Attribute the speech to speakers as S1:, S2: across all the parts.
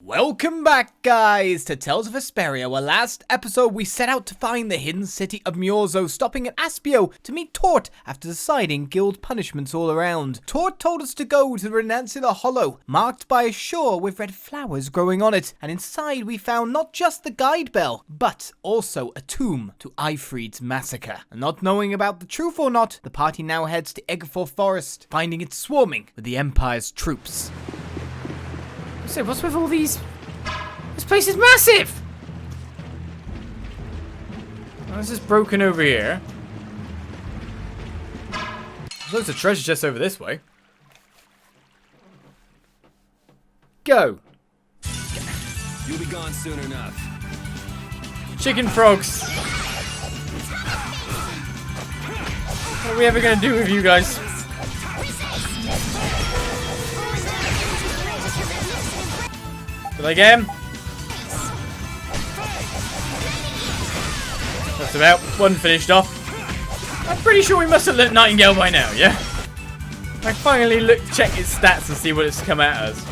S1: Welcome back, guys, to Tales of Vesperia, where last episode we set out to find the hidden city of Myorzo, stopping at Aspio to meet Tort after deciding guild punishments all around. Tort told us to go to the Renancular Hollow, marked by a shore with red flowers growing on it, and inside we found not just the guide bell, but also a tomb to Ifrid's massacre. And not knowing about the truth or not, the party now heads to Egothor Forest, finding it swarming with the Empire's troops.
S2: So what's with all these? This place is massive! Oh, this is broken over here.
S1: There's loads of treasure chests over this way. Go!
S3: You'll be gone soon enough.
S2: Chicken frogs! What are we ever gonna do with you guys? Did I get him? That's about one finished off. I'm pretty sure we must have learnt Nightingale by now, yeah? I finally check its stats and see what it's come out as.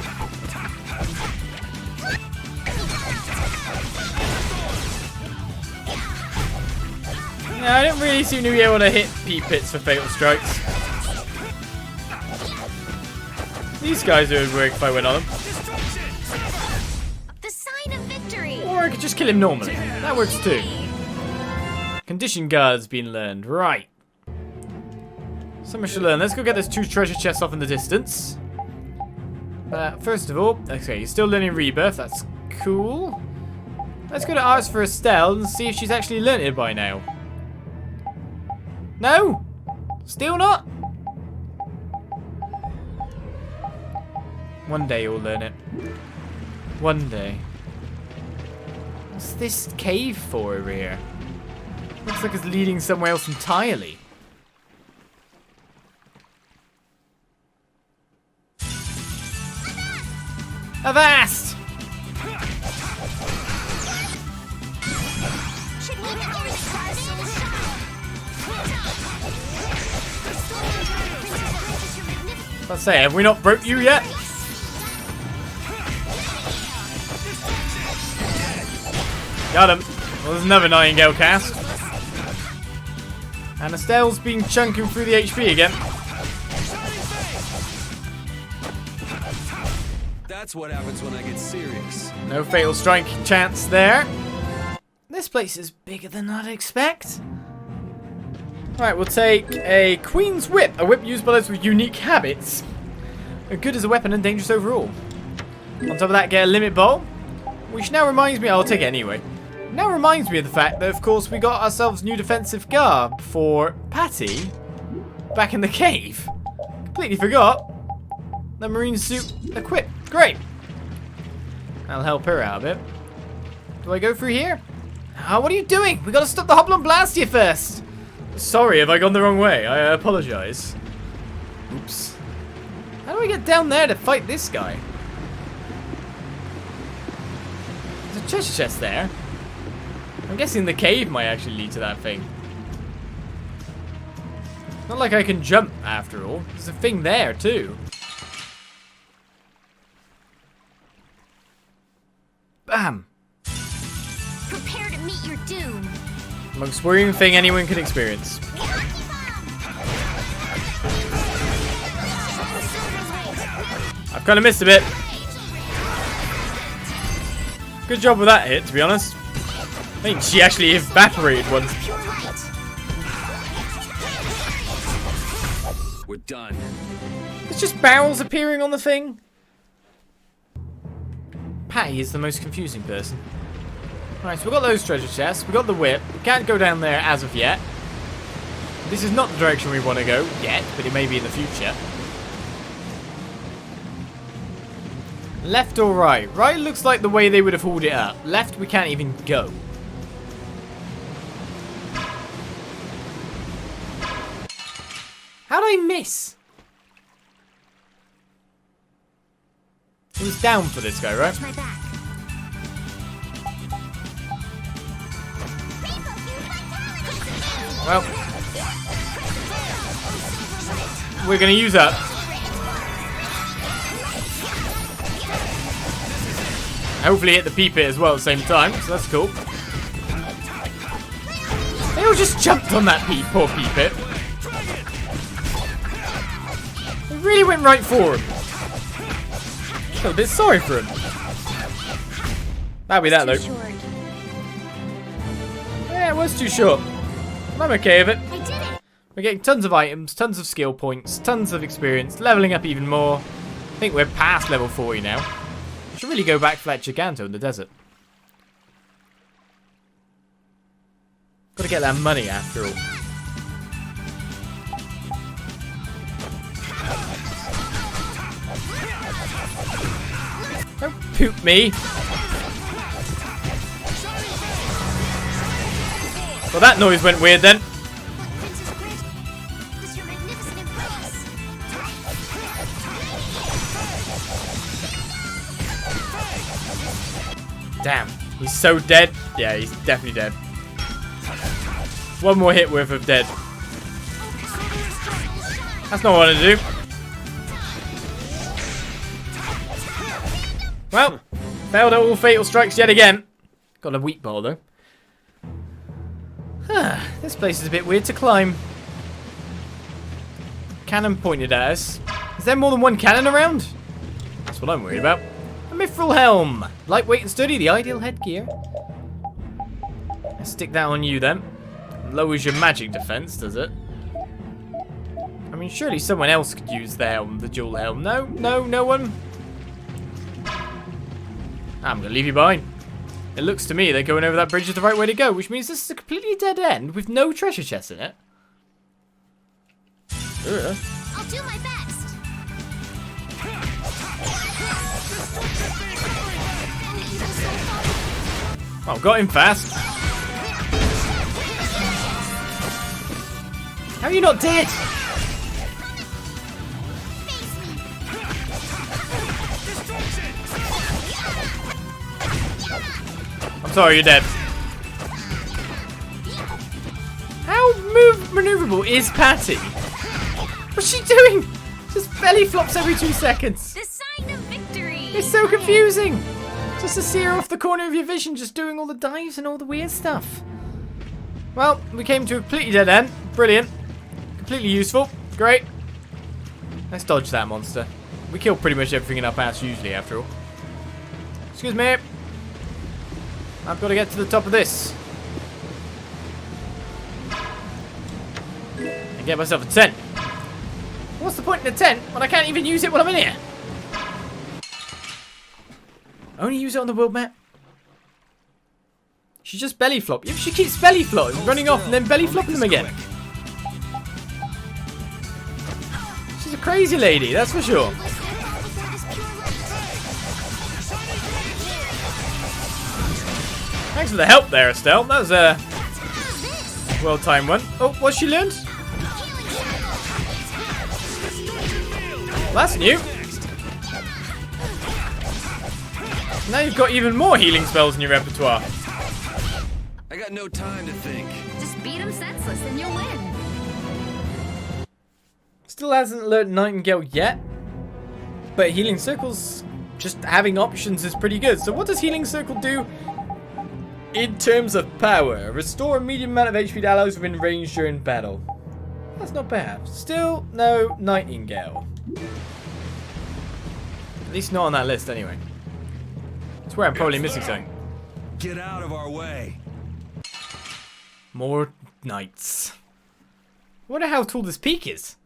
S2: No, I don't really seem to be able to hit P-pits for fatal strikes. These guys would work if I went on them. Or I could just kill him normally. That works too. Condition guard's been learned. Right. So much to learn. Let's go get those two treasure chests off in the distance. First of all, okay, you're still learning Rebirth. That's cool. Let's go to ask for Estelle and see if she's actually learned it by now. No? Still not? One day you'll learn it. One day. What's this cave for over here? Looks like it's leading somewhere else entirely. Avast! Let's say, have we not broke you yet? Got him. Well, there's another Nightingale cast. And Estelle's been chunking through the HP again.
S3: That's what happens when I get serious.
S2: No fatal strike chance there. This place is bigger than I'd expect. Right, we'll take a Queen's Whip. A whip used by those with unique habits. Good as a weapon and dangerous overall. On top of that, get a limit bowl. Which now reminds me, I'll take it anyway. Now reminds me of the fact that, of course, we got ourselves new defensive garb for Patty back in the cave. Completely forgot. The marine suit equipped. Great. That'll help her out a bit. Do I go through here? Ah, what are you doing? We gotta stop the Hoplon Blastia first. Sorry if I gone the wrong way. I apologize. Oops. How do I get down there to fight this guy? There's a treasure chest there. I'm guessing the cave might actually lead to that thing. Not like I can jump, after all. There's a thing there, too. Bam!
S4: Prepare to meet your doom.
S2: Most worrying thing anyone can experience. I've kind of missed a bit. Good job with that hit, to be honest. I think she actually evaporated once.
S3: We're done.
S2: It's just barrels appearing on the thing. Patty is the most confusing person. Right, so we've got those treasure chests. We've got the whip. We can't go down there as of yet. This is not the direction we want to go yet, but it may be in the future. Left or right? Right looks like the way they would have hauled it up. Left, we can't even go. How'd I miss? It was down for this guy, right?
S4: My back.
S2: Well, we're going to use up. hopefully hit the pea-pit as well at the same time, so that's cool. They all just jumped on that poor pea-pit. They really went right for him. I feel a bit sorry for him. That'll be that, though. Yeah, it was too short. I'm okay with it.
S4: I did it.
S2: We're getting tons of items, tons of skill points, tons of experience, leveling up even more. I think we're past level 40 now. Should really go back for that Giganto in the desert. Gotta get that money after all. Don't poop me. Well, that noise went weird then.
S4: Princess Grid, this is your magnificent embrace.
S2: Damn, he's so dead. Yeah, he's definitely dead. One more hit worth of dead. That's not what I want to do. Well, failed at all fatal strikes yet again. Got a weak ball though. This place is a bit weird to climb. Cannon pointed at us. Is there more than one cannon around? That's what I'm worried about. A mithril helm. Lightweight and sturdy, the ideal headgear. Let's stick that on you then. Lowers your magic defense, does it? I mean, surely someone else could use the helm, the dual helm. No, no one. I'm gonna leave you behind. It looks to me that going over that bridge is the right way to go, which means this is a completely dead end with no treasure chest in it. Ugh.
S4: I'll do my best.
S2: Oh, got him fast. How are you not dead? I'm sorry, you're dead. How maneuverable is Patty? What's she doing? Just belly flops every 2 seconds.
S4: The sign of victory.
S2: It's so confusing. Just to see her off the corner of your vision, just doing all the dives and all the weird stuff. Well, we came to a completely dead end. Brilliant. Completely useful. Great. Let's dodge that monster. We kill pretty much everything in our path usually, after all. Excuse me. I've got to get to the top of this. And get myself a tent. What's the point in a tent when I can't even use it while I'm in here? Only use it on the world map? She just belly flop. Yeah, she keeps belly flopping, running off and then belly flopping them again. She's a crazy lady, that's for sure. Thanks for the help there, Estelle. That was a well-timed one. Oh, what's she learned? That's new. Now you've got even more healing spells in your repertoire.
S3: I got no time to think.
S4: Just beat him senseless and you'll win.
S2: Still hasn't learned Nightingale yet, but healing circles, just having options is pretty good. So what does healing circle do? In terms of power, restore a medium amount of HP to allies within range during battle. That's not bad. Still no Nightingale. At least not on that list anyway. I swear I'm probably missing something.
S3: Get out of our way.
S2: More knights. I wonder how tall this peak is.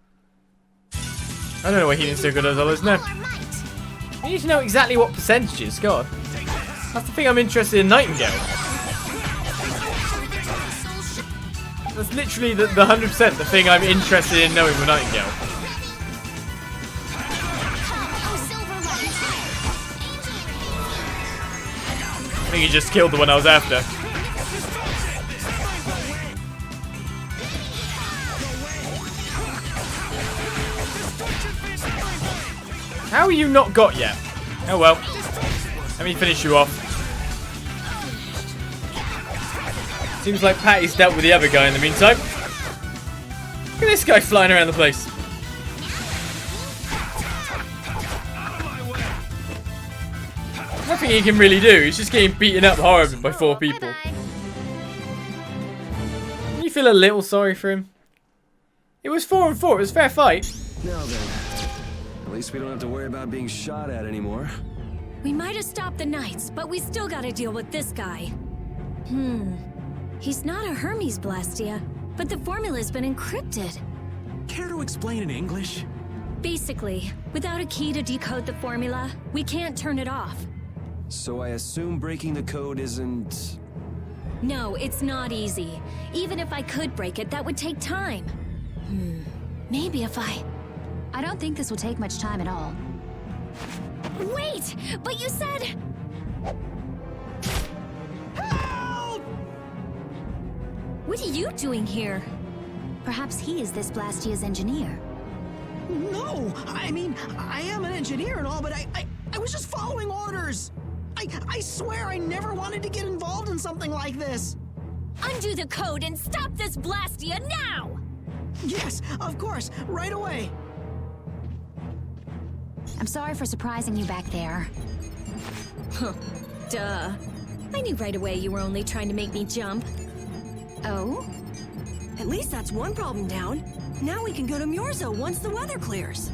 S2: I don't know what healing circle does, Oliz. No. I need to know exactly what percentages. God. That's the thing I'm interested in Nightingale. That's literally the 100% the thing I'm interested in knowing with Nightingale. I think he just killed the one I was after. How are you not got yet? Oh well. Let me finish you off. Seems like Patty's dealt with the other guy in the meantime. Look at this guy flying around the place. nothing he can really do. He's just getting beaten up horribly by 4 people.
S4: Bye-bye.
S2: You feel a little sorry for him. It was 4 and 4. It was a fair fight.
S3: Now then, at least we don't have to worry about being shot at anymore.
S5: We might have stopped the Knights, but we still gotta deal with this guy. He's not a Hermes Blastia, but the formula's been encrypted.
S6: Care to explain in English?
S5: Basically, without a key to decode the formula, we can't turn it off.
S3: So I assume breaking the code isn't...
S5: No, it's not easy. Even if I could break it, that would take time. Maybe if I
S4: I don't think this will take much time at all.
S5: Wait! But you said...
S6: Help!
S5: What are you doing here?
S4: Perhaps he is this Blastia's engineer.
S7: No! I mean, I am an engineer and all, but I was just following orders! I swear I never wanted to get involved in something like this!
S5: Undo the code and stop this Blastia now!
S7: Yes, of course, right away!
S4: I'm sorry for surprising you back there.
S5: Duh. I knew right away you were only trying to make me jump.
S4: Oh?
S8: At least that's one problem down. Now we can go to Myorzo once the weather clears.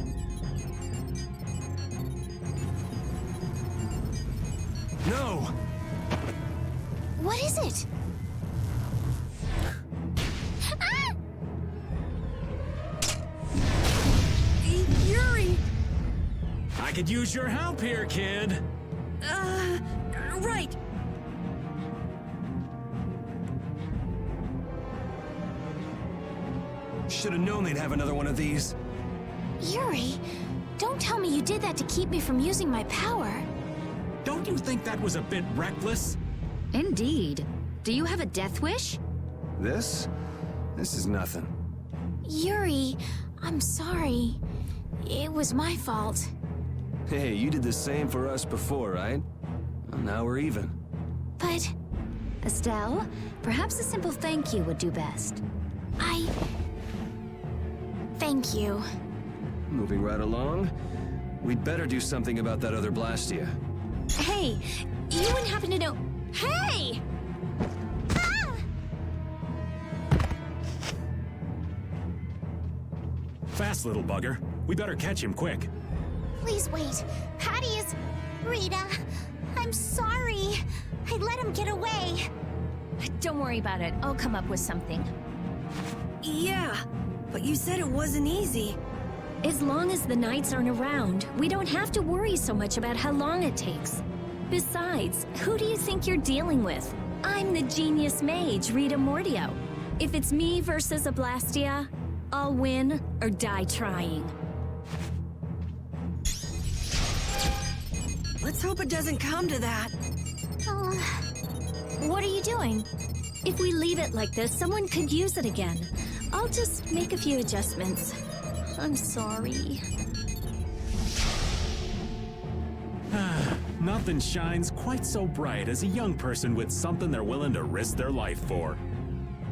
S3: No!
S4: What is it?
S8: Yuri!
S6: I could use your help here, kid.
S8: Right.
S3: Should have known they'd have another one of these.
S4: Yuri, don't tell me you did that to keep me from using my power.
S6: Don't you think that was a bit reckless?
S4: Indeed. Do you have a death wish?
S3: This? This is nothing.
S4: Yuri, I'm sorry. It was my fault.
S3: Hey, you did the same for us before, right? Well, now we're even.
S4: But... Estelle, perhaps a simple thank you would do best. Thank you.
S3: Moving right along, we'd better do something about that other Blastia.
S5: Hey, you wouldn't happen to know... Hey!
S6: Fast, little bugger. We better catch him quick.
S4: Please wait. Patty is... Rita, I'm sorry. I let him get away.
S5: Don't worry about it. I'll come up with something.
S8: Yeah, but you said it wasn't easy.
S5: As long as the Knights aren't around, we don't have to worry so much about how long it takes. Besides, who do you think you're dealing with? I'm the genius mage, Rita Mordio. If it's me versus a Blastia, I'll win or die trying.
S8: Let's hope it doesn't come to that.
S5: What are you doing? If we leave it like this, someone could use it again. I'll just make a few adjustments. I'm sorry.
S6: Nothing shines quite so bright as a young person with something they're willing to risk their life for.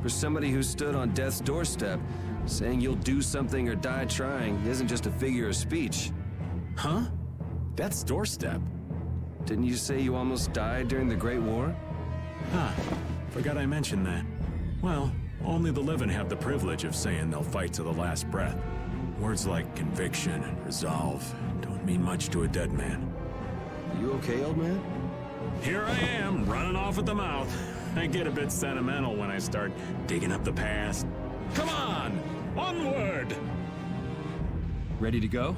S3: For somebody who stood on death's doorstep, saying you'll do something or die trying isn't just a figure of speech.
S6: Huh? Death's doorstep?
S3: Didn't you say you almost died during the Great War?
S6: Huh. Forgot I mentioned that. Well, only the living have the privilege of saying they'll fight to the last breath. Words like conviction and resolve don't mean much to a dead man.
S3: You okay, old man?
S6: Here I am, running off at the mouth. I get a bit sentimental when I start digging up the past. Come on! Onward!
S3: Ready to go?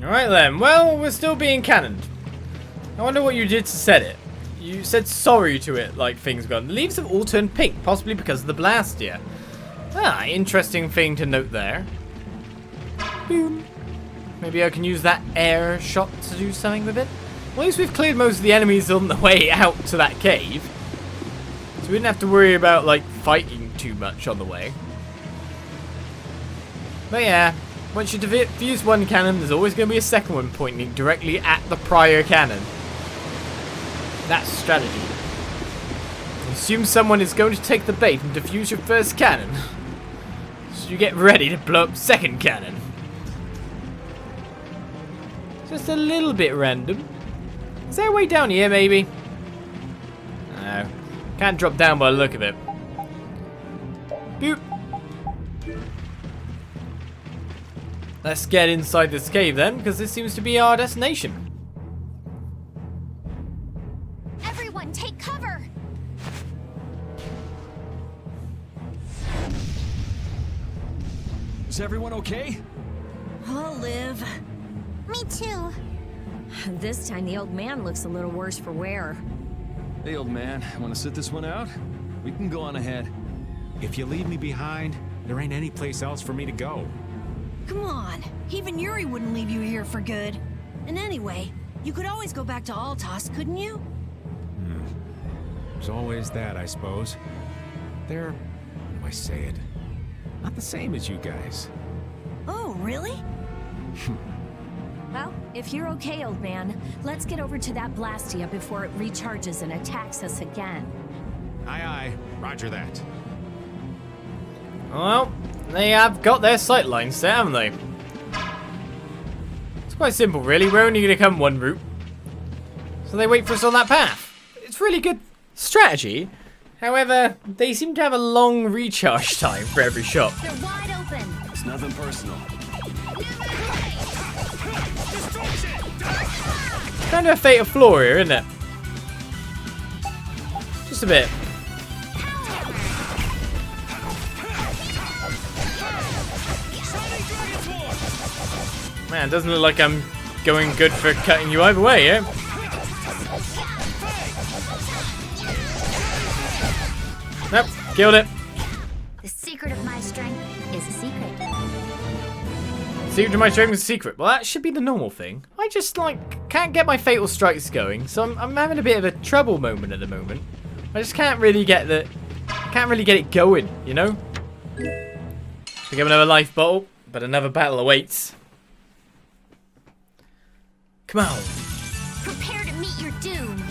S2: Alright then, well, we're still being cannoned. I wonder what you did to set it. You said sorry to it, like things gone. The leaves have all turned pink, possibly because of the Blastia. Ah, interesting thing to note there. Boom. Maybe I can use that air shot to do something with it. Well, at least we've cleared most of the enemies on the way out to that cave. So we didn't have to worry about, like, fighting too much on the way. But yeah, once you defuse one cannon, there's always going to be a second one pointing directly at the prior cannon. That's strategy. Assume someone is going to take the bait and defuse your first cannon. you get ready to blow up second cannon. Just a little bit random. Is there a way down here, maybe? No. Can't drop down by the look of it. Boop. Let's get inside this cave then, because this seems to be our destination.
S4: Everyone, take cover!
S3: Is everyone okay?
S8: I'll live.
S4: Me too.
S5: This time the old man looks a little worse for wear.
S3: Hey, old man, want to sit this one out? We can go on ahead.
S6: If you leave me behind, there ain't any place else for me to go.
S8: Come on. Even Yuri wouldn't leave you here for good. And anyway, you could always go back to Altos, couldn't you?
S6: There's always that, I suppose. They're, how do I say it? Not the same as you guys.
S8: Oh, really?
S5: Well, if you're okay, old man, let's get over to that Blastia before it recharges and attacks us again.
S6: Aye, aye. Roger that.
S2: Well, they have got their sight lines set, haven't they? It's quite simple, really. We're only going to come one route. So they wait for us on that path. It's really good strategy. However, they seem to have a long recharge time for every shot.
S4: They're wide open.
S3: It's nothing personal.
S2: Kind of a fatal flaw here, isn't it? Just a bit. Man, doesn't look like I'm going good for cutting you either way, yeah? Nope, killed it.
S4: The secret of my strength is a secret.
S2: Secret to my strength is a secret. Well, that should be the normal thing. I just, like, can't get my fatal strikes going, so I'm having a bit of a trouble moment at the moment. I just can't really get it going, you know? Pick up another life bottle, but another battle awaits. Come on.
S4: Prepare to meet your doom.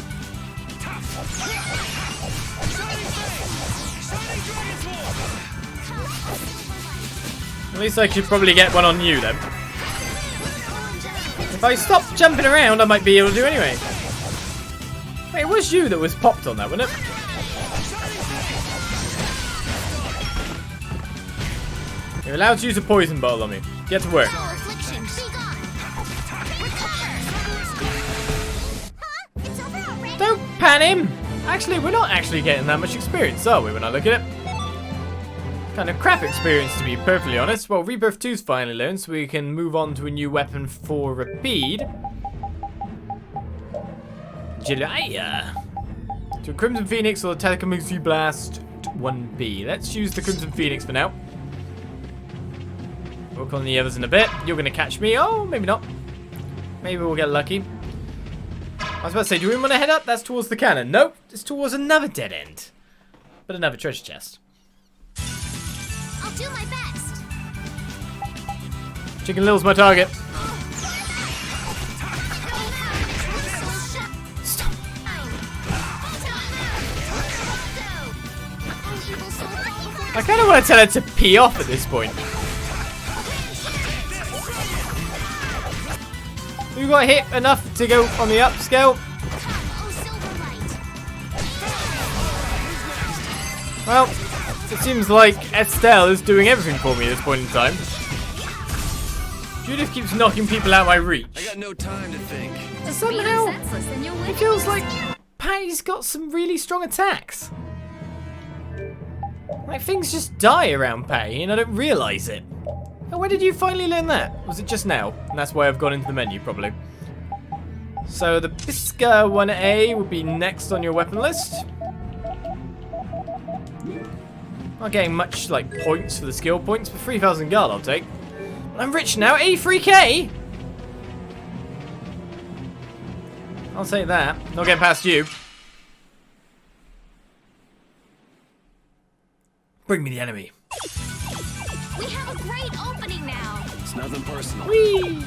S2: At least I should probably get one on you then. If I stop jumping around, I might be able to do anyway. Wait, it was you that was popped on that, wasn't it? You're allowed to use a poison bottle on me. Get to work.
S4: Affliction, be gone. It's over already.
S2: Don't pan him! Actually, we're not actually getting that much experience, are we, when I look at it? Kind of crap experience, to be perfectly honest. Well, Rebirth 2's finally learned, so we can move on to a new weapon for Rapide. Jelaya. To a Crimson Phoenix or the Telekinesis Blast 1B. Let's use the Crimson Phoenix for now. Work on the others in a bit. You're going to catch me. Oh, maybe not. Maybe we'll get lucky. I was about to say, do we want to head up? That's towards the cannon. Nope, it's towards another dead end. But another treasure chest.
S4: I'll do my best.
S2: Chicken Little's my target.
S4: Stop.
S2: I kind of want to tell her to pee off at this point. You got hit enough to go on the upscale. Well, it seems like Estelle is doing everything for me at this point in time. Judith keeps knocking people out of my reach.
S3: I got no time to think.
S2: Somehow, it feels like Patty's got some really strong attacks. Like, things just die around Patty and I don't realise it. And when did you finally learn that? Was it just now? And that's why I've gone into the menu, probably. So the Bisca 1A will be next on your weapon list. Not getting much, like, points for the skill points, but 3,000 gold I'll take. I'm rich now, 83k! I'll take that. Not getting past you. Bring me the enemy.
S4: We have a great opening now.
S3: It's nothing personal.
S2: Whee!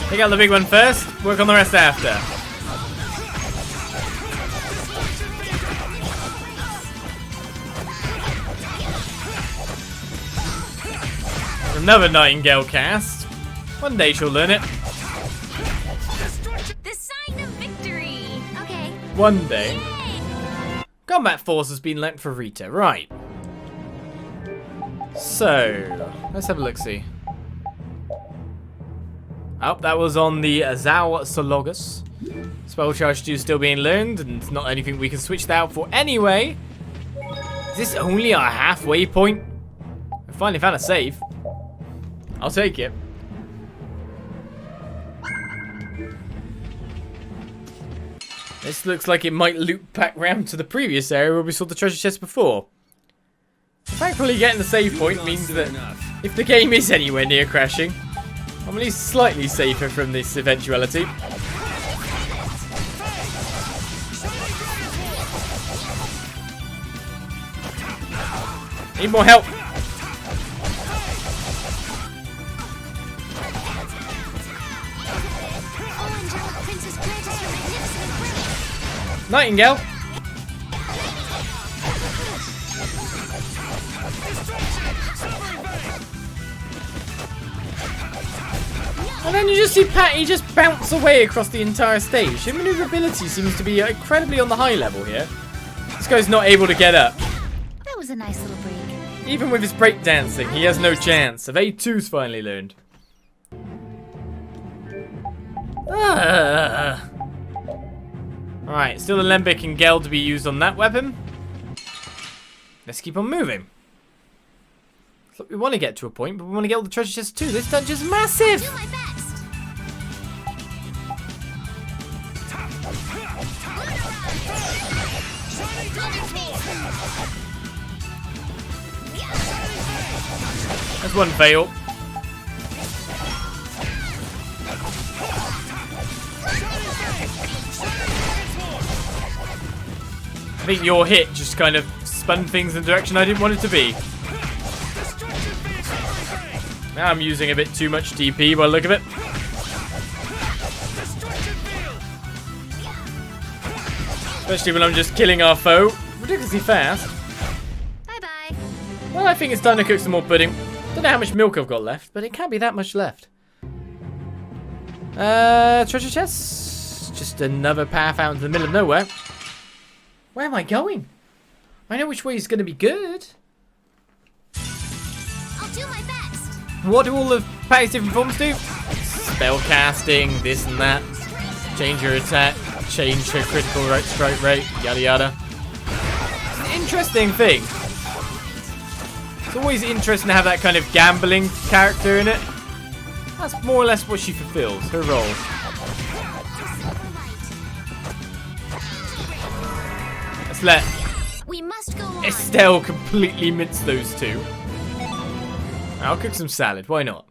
S2: Take out the big one first, work on the rest after. Another Nightingale cast. One day she'll learn it.
S5: The sign of victory. Okay.
S2: One day.
S5: Yay!
S2: Combat force has been lent for Rita. Right. So, let's have a look-see. Oh, that was on the Azal Sologus. Spell charge 2 still being learned, and not anything we can switch that out for anyway. Is this only our halfway point? I finally found a save. I'll take it. This looks like it might loop back round to the previous area where we saw the treasure chest before. Thankfully, getting the save point means that if the game is anywhere near crashing, I'm at least slightly safer from this eventuality. Need more help. Nightingale. And then you just see Patty just bounce away across the entire stage. His maneuverability seems to be incredibly on the high level here. This guy's not able to get up.
S4: That was a nice little break.
S2: Even with his breakdancing, he has no chance. Of A2's finally learned. Alright, still a Lembic and Gel to be used on that weapon. Let's keep on moving. Look, we want to get to a point, but we want to get all the treasure chests too. This dungeon's massive!
S4: Do my best.
S2: That's one fail. I think your hit just kind of spun things in the direction I didn't want it to be. Now I'm using a bit too much DP by the look of it. Especially when I'm just killing our foe ridiculously fast.
S5: Bye-bye.
S2: Well, I think it's time to cook some more pudding. Don't know how much milk I've got left, but it can't be that much left. Treasure chests? Just another path out into the middle of nowhere. Where am I going? I know which way is going to be good.
S4: I'll do my best.
S2: What do all the Patty's different forms do? Spell casting, this and that. Change your attack, change her critical strike rate, yada yada. It's an interesting thing. It's always interesting to have that kind of gambling character in it. That's more or less what she fulfills, her role. Let's let
S4: We must go on.
S2: Estelle completely mince those two. I'll cook some salad, why not?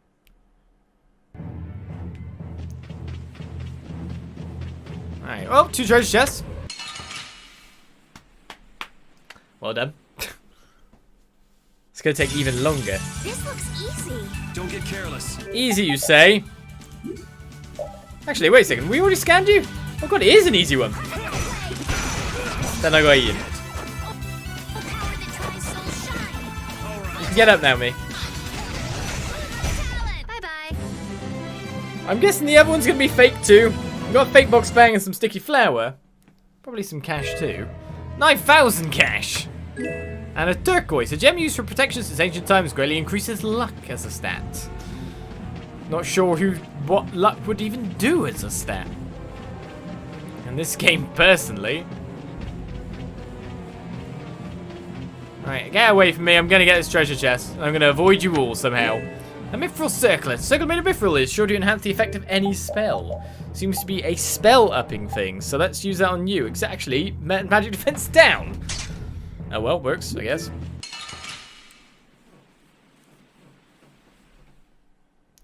S2: Alright, oh, 2 treasure chests. Well done. It's gonna take even longer.
S4: This looks easy.
S3: Don't get careless.
S2: Easy, you say? Actually, wait a second. We already scanned you? Oh god, it is an easy one. Then I got eaten. You can get up now, me.
S5: Bye-bye.
S2: I'm guessing the other one's gonna be fake too. We've got a fake box bang and some sticky flour. Probably some cash too. 9,000 cash! And a turquoise, a gem used for protection since ancient times, greatly increases luck as a stat. Not sure what luck would even do as a stat. In this game, personally. Alright, get away from me, I'm gonna get this treasure chest. I'm gonna avoid you all somehow. A mithril circlet. Circle made of mithril is sure to enhance the effect of any spell. Seems to be a spell upping thing, so let's use that on you. Actually, magic defense down. Oh well, works, I guess.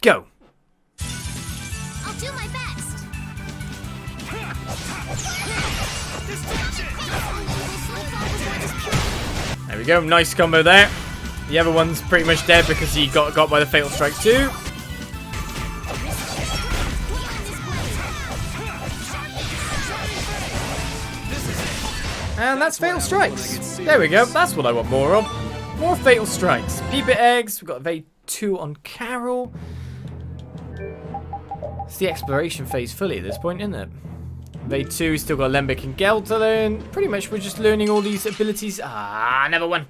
S2: Go.
S4: I'll do my best.
S2: There we go, nice combo there. The other one's pretty much dead because he got by the fatal strike too. And that's Fatal Strikes. There we go. That's what I want more of. More Fatal Strikes. Peepit Eggs. We've got Evade 2 on Carol. It's the exploration phase fully at this point, isn't it? Evade 2, still got Lembic and Gel to learn. Pretty much we're just learning all these abilities. Ah, never won.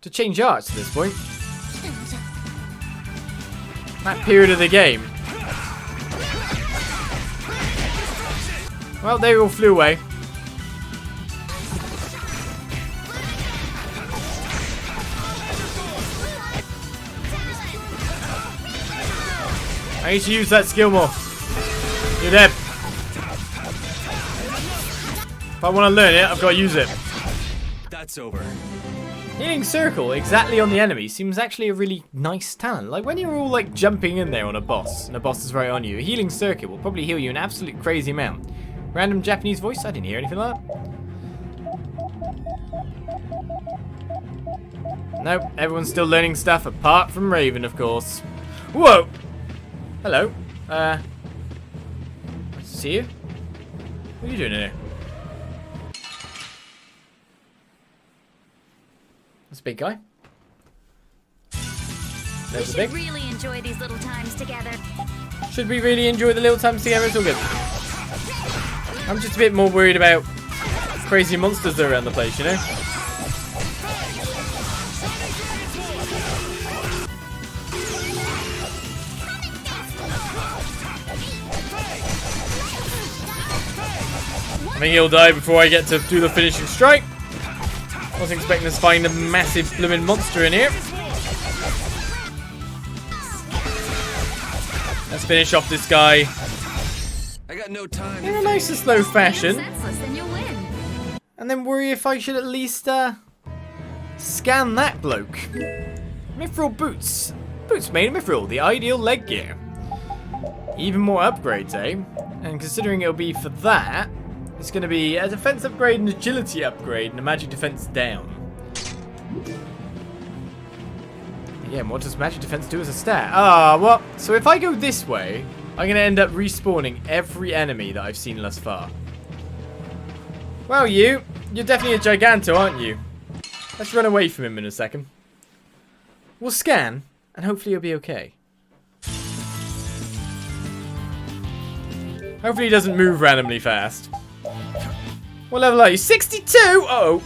S2: To change arts at this point. That period of the game. Well, they all flew away. I need to use that skill more. You're dead. If I want to learn it, I've got to use it.
S3: That's over.
S2: Healing Circle exactly on the enemy seems actually a really nice talent. Like when you're all like jumping in there on a boss and a boss is right on you, a Healing Circuit will probably heal you an absolute crazy amount. Random Japanese voice? I didn't hear anything like that. Nope, everyone's still learning stuff apart from Raven, of course. Whoa! Hello. Nice to see you. What are you doing here? That's a big guy. There's a big.
S5: Really enjoy these little times together.
S2: Should we really enjoy the little times together? It's all good. I'm just a bit more worried about crazy monsters that are around the place, you know? I think he'll die before I get to do the finishing strike. I wasn't expecting to find a massive blooming monster in here. Let's finish off this guy.
S3: I got no time.
S2: In a nice and slow fashion.
S5: Senseless and you'll win.
S2: And then worry if I should at least scan that bloke. Mithril boots. Boots made of mithril, the ideal leg gear. Even more upgrades, eh? And considering it'll be for that, it's going to be a defense upgrade, an agility upgrade, and a magic defense down. Again, what does magic defense do as a stat? Ah, well, so if I go this way, I'm going to end up respawning every enemy that I've seen thus far. Well, you're definitely a Giganto, aren't you? Let's run away from him in a second. We'll scan, and hopefully he'll be okay. Hopefully he doesn't move randomly fast. What level are you? 62? Uh-oh.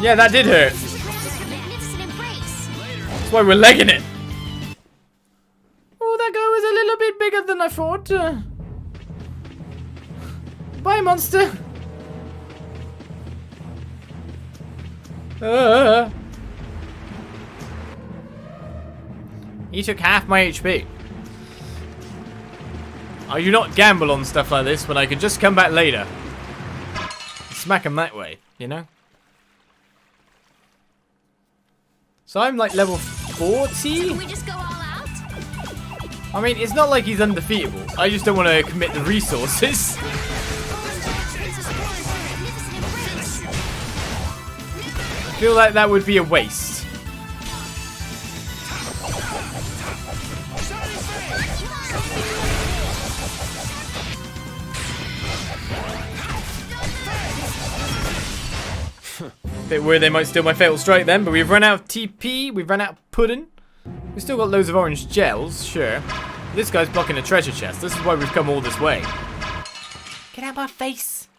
S2: Yeah, that did hurt. That's why we're legging it. Oh, that guy was a little bit bigger than I thought. Bye, monster. He took half my HP. I do not gamble on stuff like this when I can just come back later. Smack him that way, you know? So I'm like level 40?
S5: Can we just go all out?
S2: I mean, it's not like he's undefeatable. I just don't want to commit the resources. I feel like that would be a waste. Bit weird they might steal my Fatal Strike then, but we've run out of TP, we've run out of pudding. We've still got loads of orange gels, sure. This guy's blocking a treasure chest. This is why we've come all this way. Get out of my face.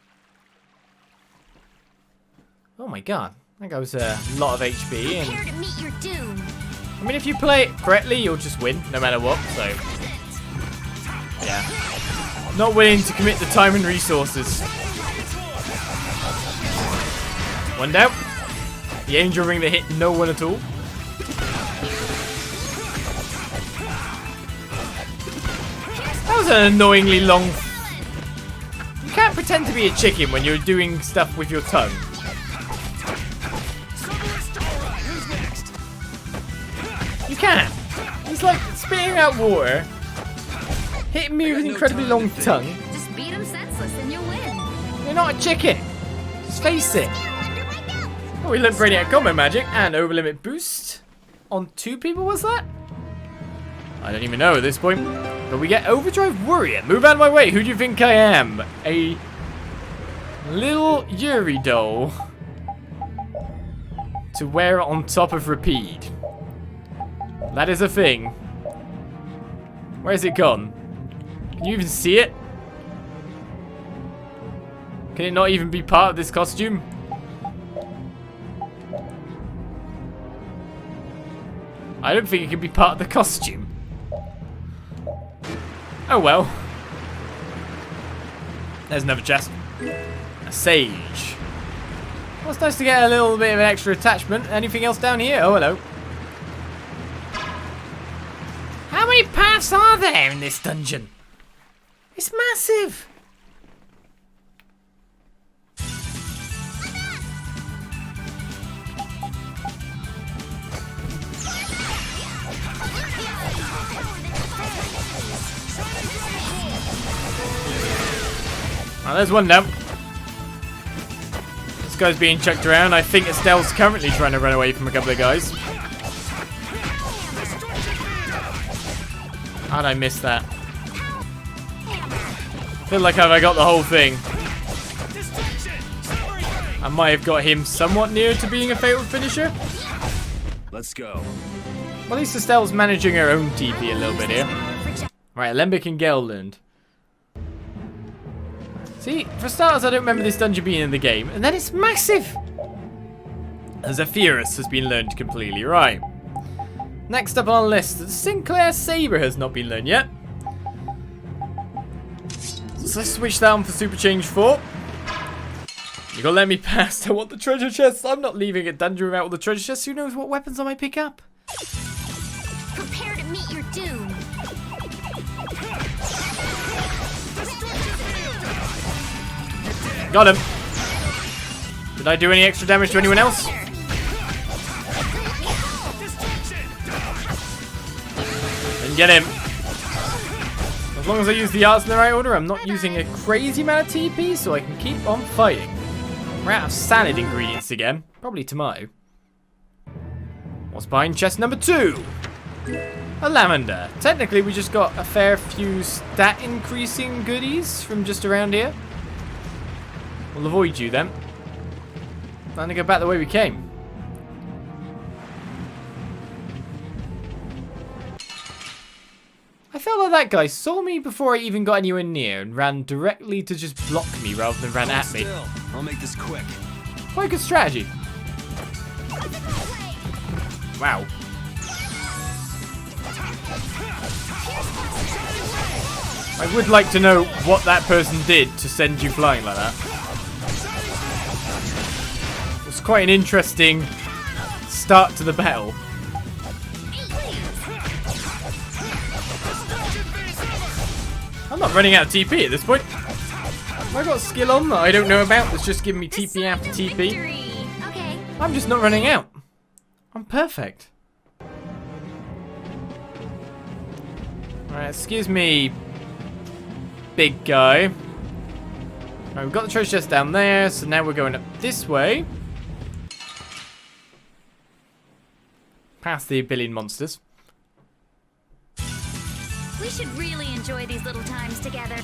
S2: Oh my god. That guy was a lot of HP. And
S5: Prepare to meet your doom.
S2: I mean, if you play it correctly, you'll just win, no matter what, so. Yeah. Not willing to commit the time and resources. One down. The angel ring that hit no one at all. That was an annoyingly long... You can't pretend to be a chicken when you're doing stuff with your tongue. You can't. He's like spitting out water, hitting me with an incredibly long tongue.
S5: Just beat him senseless and you'll win.
S2: You're not a chicken. Just face it. Oh, we learned Brainiac combat magic and over limit boost on 2 people, was that? I don't even know at this point. But we get Overdrive Warrior. Move out of my way. Who do you think I am? A little Yuri doll to wear on top of Rapide. That is a thing. Where's it gone? Can you even see it? Can it not even be part of this costume? I don't think it can be part of the costume. Oh well. There's another chest. A sage. Well, it's nice to get a little bit of an extra attachment. Anything else down here? Oh, hello. How many paths are there in this dungeon? It's massive. Oh, there's one down. This guy's being chucked around. I think Estelle's currently trying to run away from a couple of guys. How'd I miss that? I feel like I got the whole thing. I might have got him somewhat near to being a fatal finisher.
S3: Let's go.
S2: Well, at least Estelle's managing her own TP a little bit here. Right, Alembic and Gelland. See, for starters, I don't remember this dungeon being in the game, and then it's massive! Zephyrus has been learned completely, right. Next up on our list, the Sinclair Saber has not been learned yet. So let's switch that on for Super Change 4. You gotta let me pass, I want the treasure chests. I'm not leaving a dungeon without all the treasure chests. Who knows what weapons I might pick up?
S4: Prepare to meet your doom.
S2: Got him. Did I do any extra damage to anyone else? Didn't get him. As long as I use the arts in the right order, I'm not using a crazy amount of TP, so I can keep on fighting. We're out of salad ingredients again. Probably tomato. What's behind chest number 2? A lavender. Technically, we just got a fair few stat increasing goodies from just around here. We'll avoid you then. Time to go back the way we came. I felt like that guy saw me before I even got anywhere near and ran directly to just block me rather than ran at me.
S3: I'll make this quick.
S2: Quite a good strategy. Wow. I would like to know what that person did to send you flying like that. It's quite an interesting start to the battle. I'm not running out of TP at this point. Have I got a skill on that I don't know about that's just giving me TP after TP?
S4: Okay.
S2: I'm just not running out. I'm perfect. Alright, excuse me, big guy. Alright, we've got the treasure chest down there, so now we're going up this way. Past the billion monsters.
S4: We should really enjoy these little times together.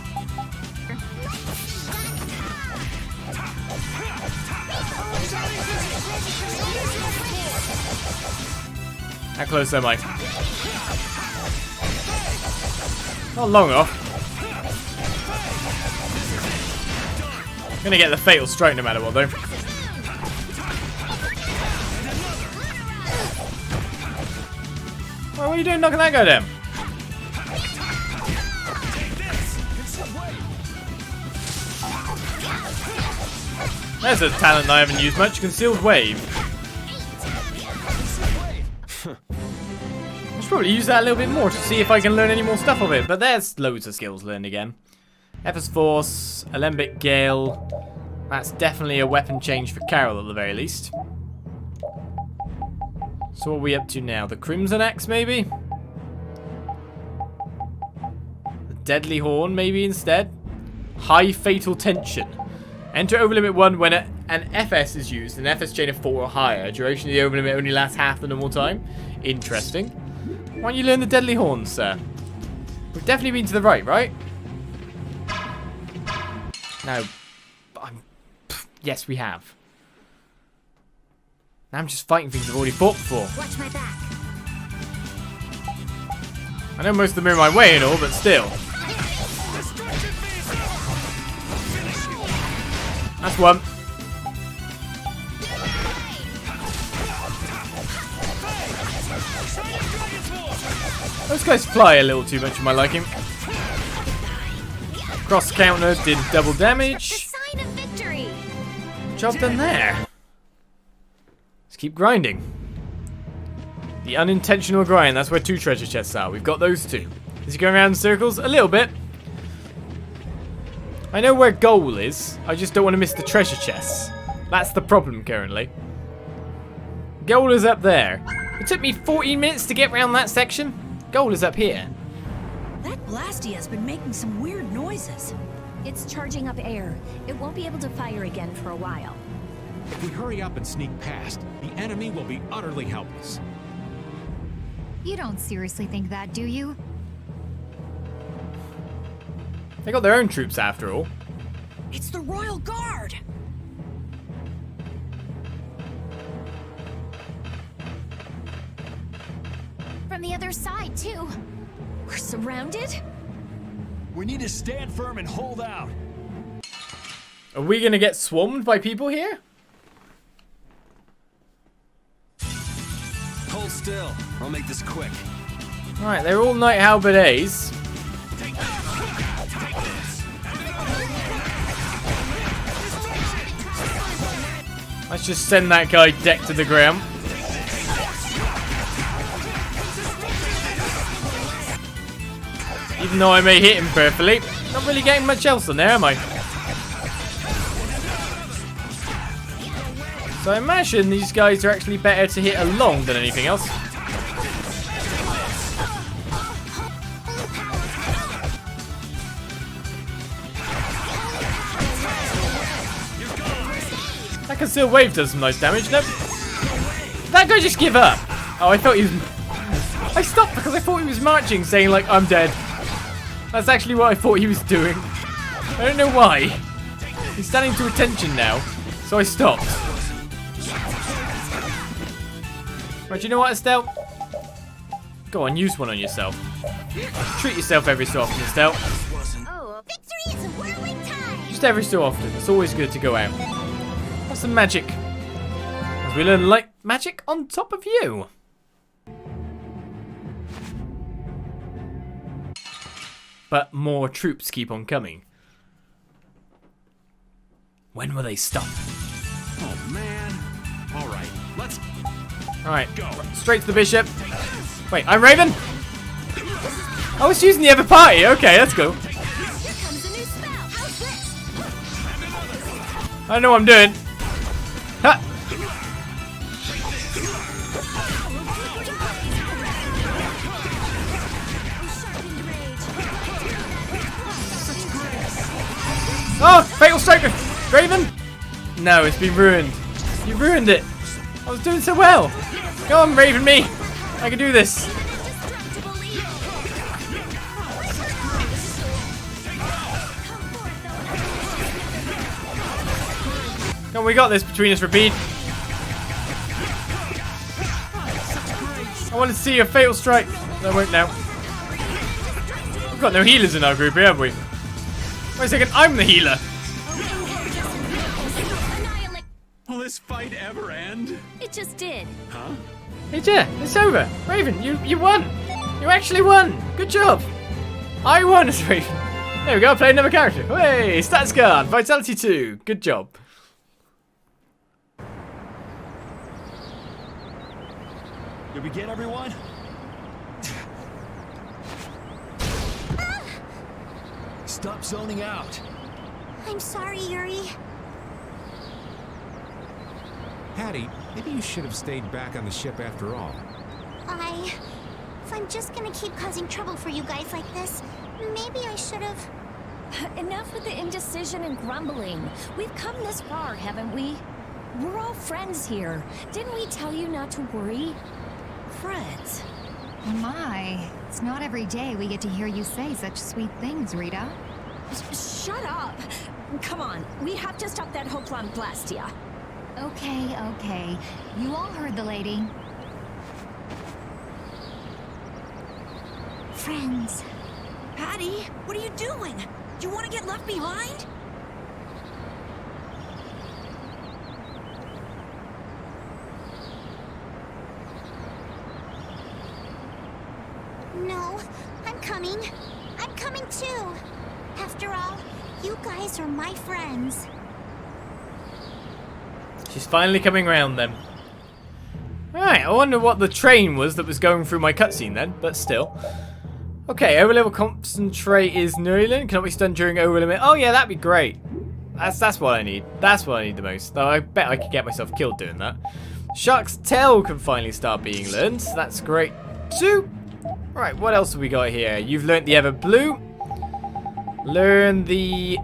S2: How close am I? Not long off. Gonna get the fatal strike no matter what, though. Well, what are you doing knocking that guy down? There's a talent I haven't used much, Concealed Wave. I should probably use that a little bit more to see if I can learn any more stuff of it, but there's loads of skills learned again. Ephes Force, Alembic Gale. That's definitely a weapon change for Carol at the very least. So what are we up to now? The Crimson Axe, maybe? The Deadly Horn, maybe, instead? High Fatal Tension. Enter overlimit 1 when an FS is used, an FS chain of 4 or higher. Duration of the overlimit only lasts half the normal time. Interesting. Why don't you learn the deadly horns, sir? We've definitely been to the right, right? No. Yes, we have. Now I'm just fighting things I've already fought before.
S4: Watch my back.
S2: I know most of them are in my way and all, but still. That's one. Those guys fly a little too much for my liking. Cross counter did double damage.
S4: Sign of victory.
S2: Job done there. Let's keep grinding. The unintentional grind, that's where 2 treasure chests are. We've got those 2. Is he going around in circles? A little bit. I know where goal is. I just don't want to miss the treasure chests. That's the problem currently. Goal is up there. It took me 14 minutes to get around that section. Goal is up here.
S8: That Blastia has been making some weird noises.
S5: It's charging up air. It won't be able to fire again for a while.
S9: If we hurry up and sneak past, the enemy will be utterly helpless.
S10: You don't seriously think that, do you?
S2: They got their own troops after all.
S8: It's the Royal Guard!
S4: From the other side, too.
S5: We're surrounded?
S9: We need to stand firm and hold out.
S2: Are we gonna get swarmed by people here?
S3: Hold still. I'll make this quick.
S2: Alright, they're all Knight Halberdays. Let's just send that guy decked to the ground. Even though I may hit him perfectly, not really getting much else on there, am I? So I imagine these guys are actually better to hit along than anything else. That concealed wave does some nice damage. Nope. Did that guy just give up? Oh, I thought he was... I stopped because I thought he was marching, saying like, I'm dead. That's actually what I thought he was doing. I don't know why. He's standing to attention now, so I stopped. Right, you know what, Estelle? Go on, use one on yourself. Treat yourself every so often, Estelle.
S4: Oh, victory is a whirling time.
S2: Just every so often. It's always good to go out. Have some magic. As we learn light magic on top of you. But more troops keep on coming. When will they stop?
S9: Oh man. Alright, let's
S2: Alright,
S9: go.
S2: straight to the bishop. Wait, I'm Raven? I was using the other party. Okay, let's go.
S4: Here comes a new spell. How's this?
S2: I know what I'm doing. Ha! Oh, fatal strike, Raven! No, it's been ruined. You ruined it. I was doing so well. Go on, Raven me. I can do this. Come on, we got this between us, Repeat. I want to see a fatal strike. No, I won't now. We've got no healers in our group here, have we? Wait a second, I'm the healer.
S9: Will this fight ever end?
S5: It just did.
S9: Huh?
S2: Hey, yeah, it's over. Raven, you won. You actually won. Good job. I won as Raven. There we go, play another character. Hey, stats card, vitality 2. Good job.
S9: Did we get everyone? Stop zoning out.
S4: I'm sorry, Yuri.
S11: Hattie, maybe you should have stayed back on the ship after all.
S4: If I'm just gonna keep causing trouble for you guys like this, maybe I should have...
S5: Enough with the indecision and grumbling. We've come this far, haven't we? We're all friends here. Didn't we tell you not to worry?
S8: Friends?
S10: My, it's not every day we get to hear you say such sweet things, Rita.
S5: Shut up! Come on, we have to stop that hope on Blastia.
S10: Okay, okay. You all heard the lady.
S4: Friends.
S8: Patty, what are you doing? You want to get left behind?
S4: No, I'm coming. I'm coming too. After all, you guys are my friends.
S2: She's finally coming round then. Right, I wonder what the train was that was going through my cutscene then, but still. Okay, overlevel concentrate is Nurlin. Cannot be stunned during overlimit. Oh yeah, that'd be great. That's what I need. That's what I need the most. Though I bet I could get myself killed doing that. Shark's tail can finally start being learned. That's great too. Right, what else have we got here? You've learnt the Ever Blue. Learn the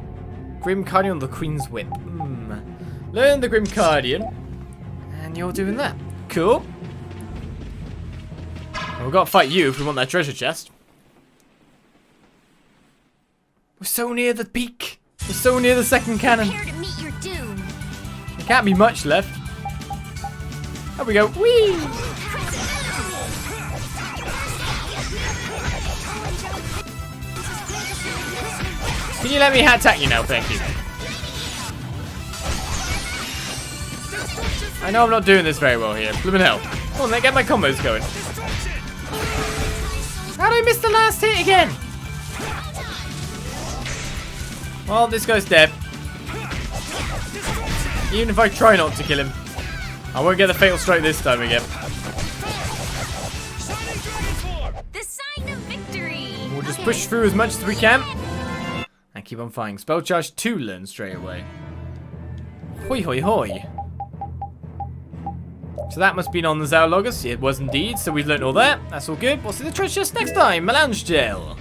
S2: Grim Guardian, the Queen's Whip. Learn the Grim Guardian. And you're doing that. Cool. Well, we've got to fight you if we want that treasure chest. We're so near the peak. We're so near the second cannon.
S4: Prepare to meet your doom.
S2: There can't be much left. There we go. Whee! Can you let me attack you now? Thank you. I know I'm not doing this very well here. Bloomin' hell. Come on, let's get my combos going. How did I miss the last hit again? Well, this guy's dead. Even if I try not to kill him, I won't get the fatal strike this time again.
S5: The sign of victory!
S2: We'll just push through as much as we can. And keep on firing. Spell charge 2 learn straight away. Hoi hoi hoi. So that must have been on the Zaulogus. It was indeed. So we've learned all that. That's all good. What's in the treasure chest next time? Melange gel.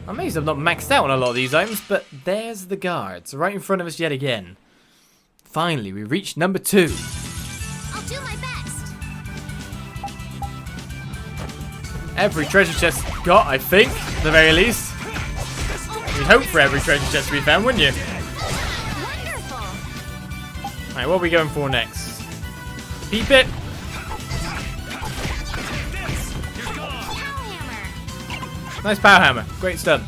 S2: I'm amazed I've not maxed out on a lot of these items, but there's the guards right in front of us yet again. Finally, we reached number 2.
S4: I'll do my best.
S2: Every treasure chest got, I think, at the very least. You'd hope for every treasure chest we found, wouldn't you?
S4: Wonderful.
S2: Right, what are we going for next? Peep it. Nice power hammer. Great stun.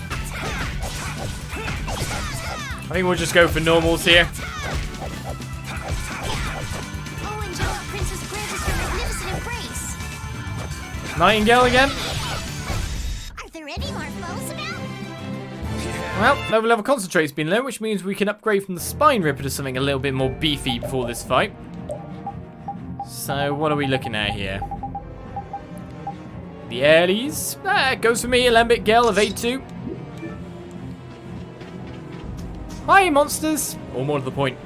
S2: I think we'll just go for normals here.
S4: Oh, angelic princess, grant us your magnificent embrace.
S2: Nightingale again.
S4: Are there any more foes about?
S2: Well, lower level concentrate's been low, which means we can upgrade from the spine ripper to something a little bit more beefy before this fight. So what are we looking at here? The Aries. It goes for me, Alembic Gale of 8-2. Hi, monsters. Or more to the point,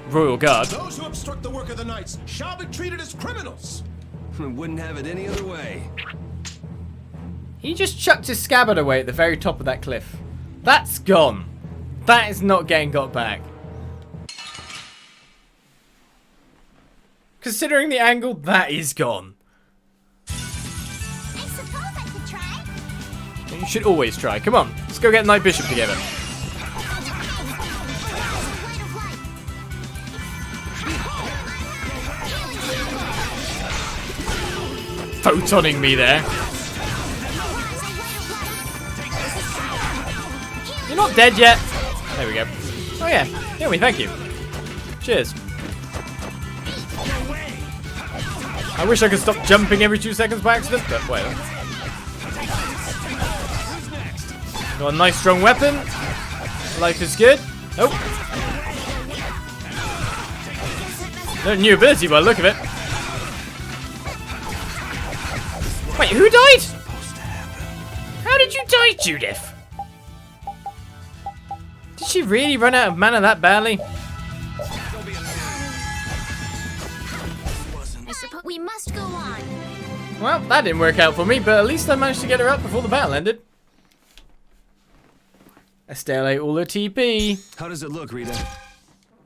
S2: Royal Guard.
S12: Those who obstruct the work of the knights shall be treated as criminals.
S3: Wouldn't have it any other way.
S2: He just chucked his scabbard away at the very top of that cliff. That's gone. That is not getting got back. Considering the angle, that is gone.
S4: I suppose I could try.
S2: You should always try. Come on, let's go get Knight Bishop together. Photoning me there. You're not dead yet. There we go. Oh yeah, heal me, thank you. Cheers. I wish I could stop jumping every 2 seconds by accident, but whatever. Got a nice strong weapon. Life is good. Oh. No new ability by the look of it. Wait, who died? How did you die, Judith? Did she really run out of mana that badly?
S4: I suppose we must go on.
S2: Well, that didn't work out for me, but at least I managed to get her up before the battle ended. Estelle all her TP.
S3: How does it look, Rita?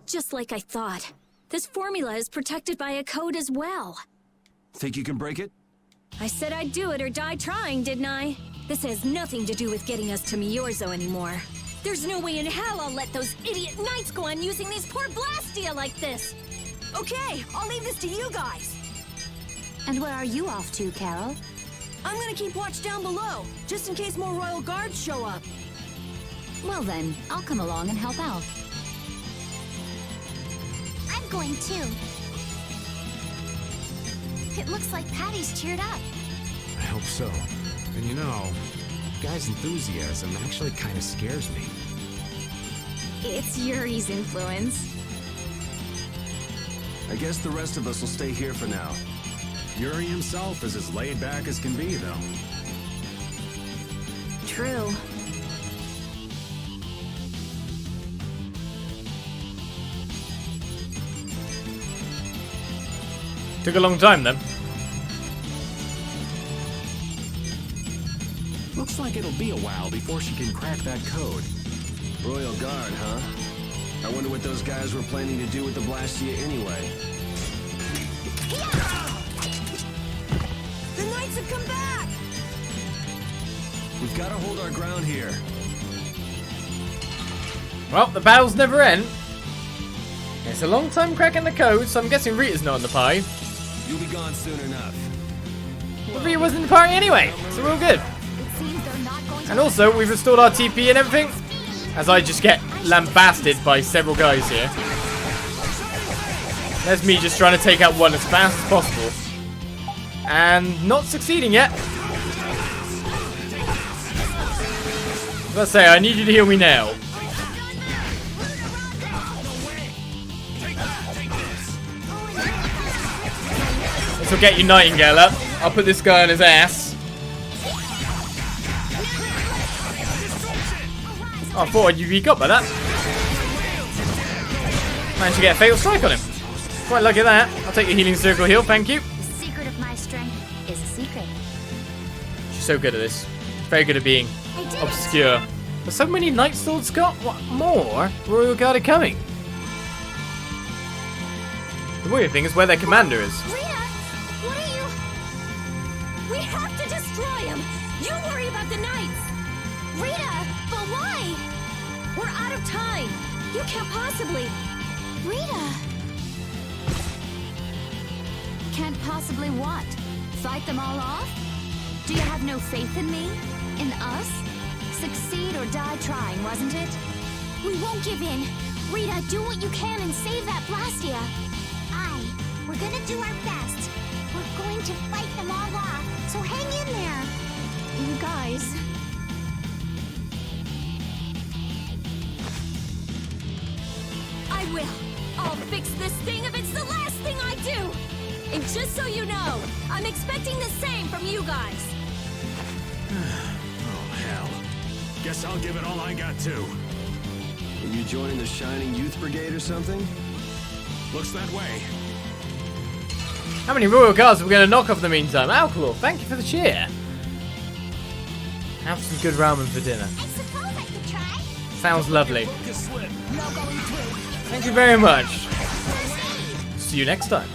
S5: Just like I thought. This formula is protected by a code as well.
S3: Think you can break it?
S5: I said I'd do it or die trying, didn't I? This has nothing to do with getting us to Myorzo anymore. There's no way in hell I'll let those idiot knights go on using these poor Blastia like this.
S8: Okay, I'll leave this to you guys.
S10: And where are you off to, Carol?
S8: I'm gonna keep watch down below, just in case more royal guards show up.
S10: Well then, I'll come along and help out.
S4: I'm going too. It looks like Patty's cheered up.
S11: I hope so. And you know, guy's enthusiasm actually kind of scares me.
S5: It's Yuri's influence.
S3: I guess the rest of us will stay here for now.
S6: Yuri himself is as laid back as can be, though.
S5: True.
S2: Took a long time then.
S6: Looks like it'll be a while before she can crack that code.
S3: Royal Guard, huh? I wonder what those guys were planning to do with the Blastia anyway.
S8: The knights have come back!
S3: We've got to hold our ground here.
S2: Well, the battles never end. It's a long time cracking the code, so I'm guessing Rita's not in the party.
S3: You'll be gone soon enough.
S2: But Rita wasn't in the party anyway, so we're all good. And also, we've restored our TP and everything, as I just get lambasted by several guys here. There's me just trying to take out one as fast as possible. And not succeeding yet. Let's say, I need you to heal me now. This will get you Nightingale up. I'll put this guy on his ass. Oh, I thought you'd be got by that. Managed to get a fatal strike on him. Quite lucky at that. I'll take your healing circle heal, thank you.
S10: The secret of my strength is a secret.
S2: She's so good at this. Very good at being obscure. There's so many Night Swords got. What more? Royal Guard are coming. The weird thing is where their commander is.
S5: Rita, what are you? We have to destroy him. You worry about the knights. Rita, but why? We're out of time. You can't possibly.
S10: Rita! Can't possibly what? Fight them all off? Do you have no faith in me? In us? Succeed or die trying, wasn't it?
S4: We won't give in. Rita, do what you can and save that Blastia. Aye, we're gonna do our best. We're going to fight them all off, so hang in there.
S10: You guys.
S5: I will. I'll fix this thing if it's the last thing I do. And just so you know, I'm expecting the same from you guys.
S6: Oh, hell. Guess I'll give it all I got, too.
S3: Are you joining the Shining Youth Brigade or something?
S6: Looks that way.
S2: How many Royal Guards are we going to knock off in the meantime? Alcalor, thank you for the cheer. Have some good ramen for dinner.
S4: I suppose I could try.
S2: Sounds lovely.
S4: No going through.
S2: Thank you very much. See you next time.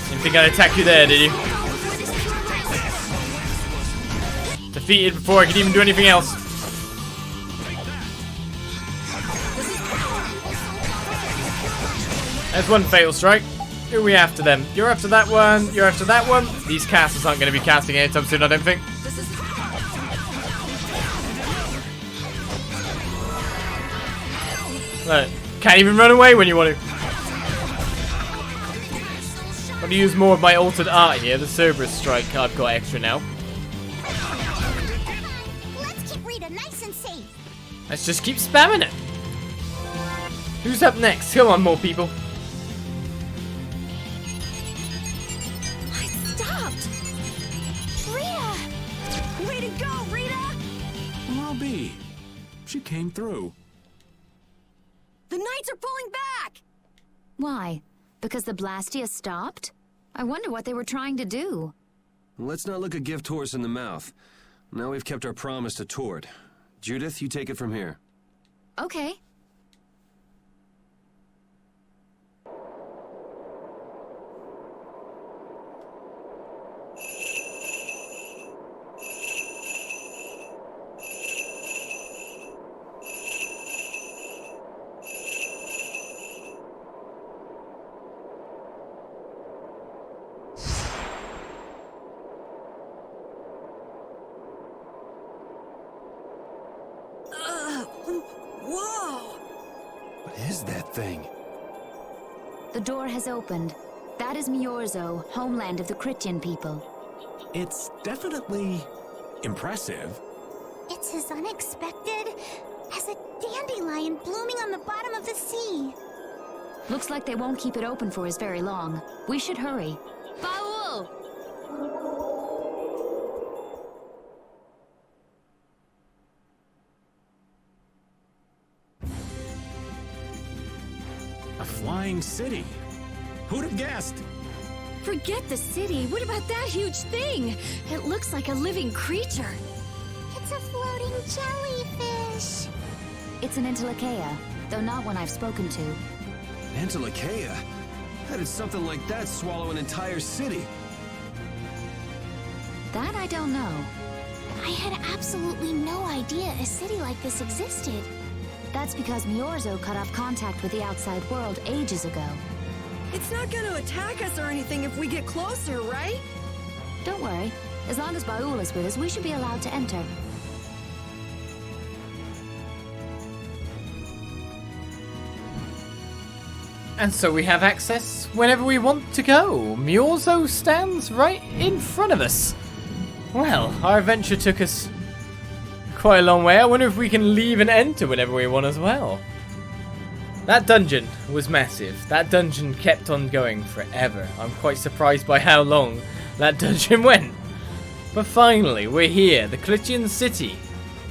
S2: Didn't think I'd attack you there, did you? Defeated before I could even do anything else. There's one fatal strike. Who are we after then? You're after that one. You're after that one. These casters aren't going to be casting anytime soon, I don't think. Look, can't even run away when you want to. I'm going to use more of my altered art here. The Cerberus strike I've got extra now.
S4: Let's keep Rita nice and safe.
S2: Let's just keep spamming it. Who's up next? Come on, more people.
S8: I stopped! Rita! Way to go, Rita!
S6: Well, I'll be. She came through.
S8: The knights are pulling back!
S10: Why? Because the Blastia stopped? I wonder what they were trying to do.
S3: Let's not look a gift horse in the mouth. Now we've kept our promise to Tort. Judith, you take it from here.
S10: Okay.
S3: thing?
S10: The door has opened. That is Myorzo, homeland of the Critian people.
S6: It's definitely impressive.
S4: It's as unexpected as a dandelion blooming on the bottom of the sea.
S10: Looks like they won't keep it open for us very long. We should hurry. Baul!
S6: A flying city. Who'd have guessed?
S5: Forget the city. What about that huge thing? It looks like a living creature.
S4: It's a floating jellyfish.
S10: It's an Entelekea, though not one I've spoken to.
S3: Entelekea? How did something like that swallow an entire city?
S10: That I don't know.
S4: I had absolutely no idea a city like this existed.
S10: That's because Myorzo cut off contact with the outside world ages ago.
S8: It's not gonna attack us or anything if we get closer, right?
S10: Don't worry. As long as Baul is with us, we should be allowed to enter.
S2: And so we have access whenever we want to go. Myorzo stands right in front of us. Well, our adventure took us quite a long way. I wonder if we can leave and enter whenever we want as well. That dungeon was massive. That dungeon kept on going forever. I'm quite surprised by how long that dungeon went. But finally, we're here, the Critian city,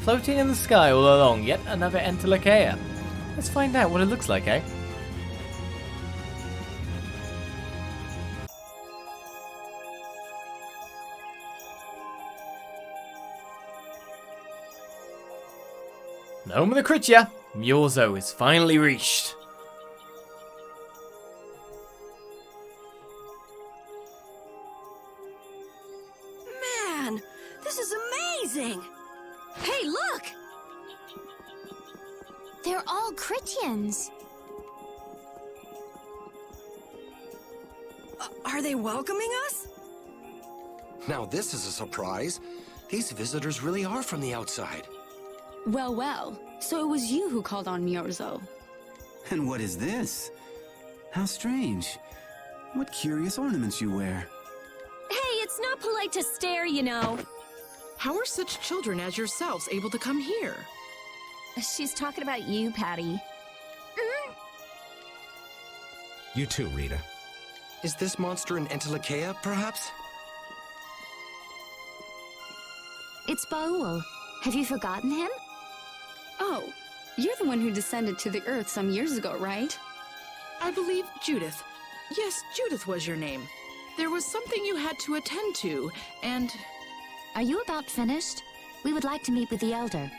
S2: floating in the sky all along. Yet another Entelekea. Let's find out what it looks like, eh? The home of the Kritia, Myorzo is finally reached.
S8: Man, this is amazing!
S5: Hey, look!
S4: They're all Critians.
S8: Are they welcoming us?
S13: Now this is a surprise. These visitors really are from the outside.
S14: Well, well. So it was you who called on Myorzo.
S15: And what is this? How strange. What curious ornaments you wear.
S5: Hey, it's not polite to stare, you know.
S16: How are such children as yourselves able to come here?
S5: She's talking about you, Patty.
S11: You too, Rita.
S13: Is this monster an Entelekea, perhaps?
S10: It's Baul. Have you forgotten him?
S14: Oh, you're the one who descended to the Earth some years ago, right?
S16: I believe Judith. Yes, Judith was your name. There was something you had to attend to, and...
S10: Are you about finished? We would like to meet with the Elder.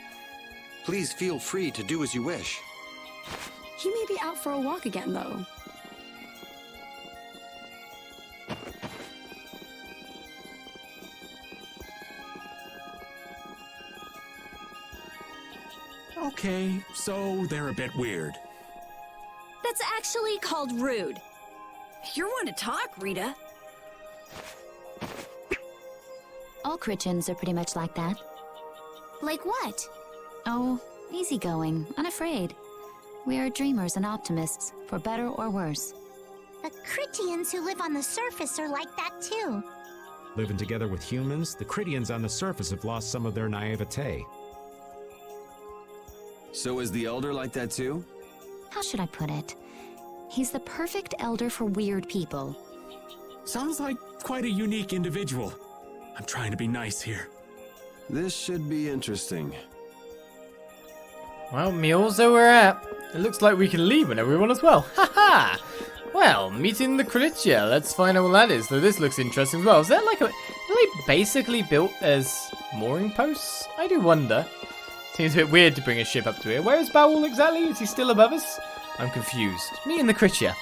S13: Please feel free to do as you wish.
S14: He may be out for a walk again, though.
S6: Okay, so they're a bit weird.
S5: That's actually called rude.
S8: You're one to talk, Rita.
S10: All Critians are pretty much like that.
S4: Like what?
S10: Oh, easygoing, unafraid. We are dreamers and optimists, for better or worse.
S4: The Critians who live on the surface are like that too.
S9: Living together with humans, the Critians on the surface have lost some of their naivete.
S3: So is the Elder like that too?
S10: How should I put it? He's the perfect elder for weird people.
S6: Sounds like quite a unique individual. I'm trying to be nice here.
S3: This should be interesting.
S2: Well, Myorzo we're at. It looks like we can leave whenever we want as well. Haha! Well, meeting the Kritia. Let's find out what that is. Though this looks interesting as well. Is that like a... Are they basically built as mooring posts? I do wonder. Seems a bit weird to bring a ship up to here. Where is Baul exactly? Is he still above us? I'm confused. Me and the Kritia.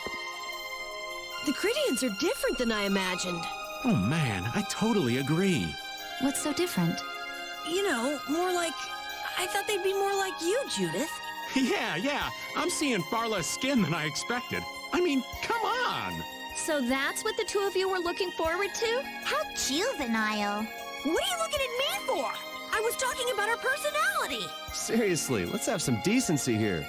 S8: The Critians are different than I imagined.
S6: Oh man, I totally agree.
S10: What's so different?
S8: You know, more like... I thought they'd be more like you, Judith.
S6: Yeah. I'm seeing far less skin than I expected. I mean, come on!
S5: So that's what the two of you were looking forward to?
S4: How juvenile.
S8: What are you looking at me for? I was talking about her personality.
S3: Seriously, let's have some decency here.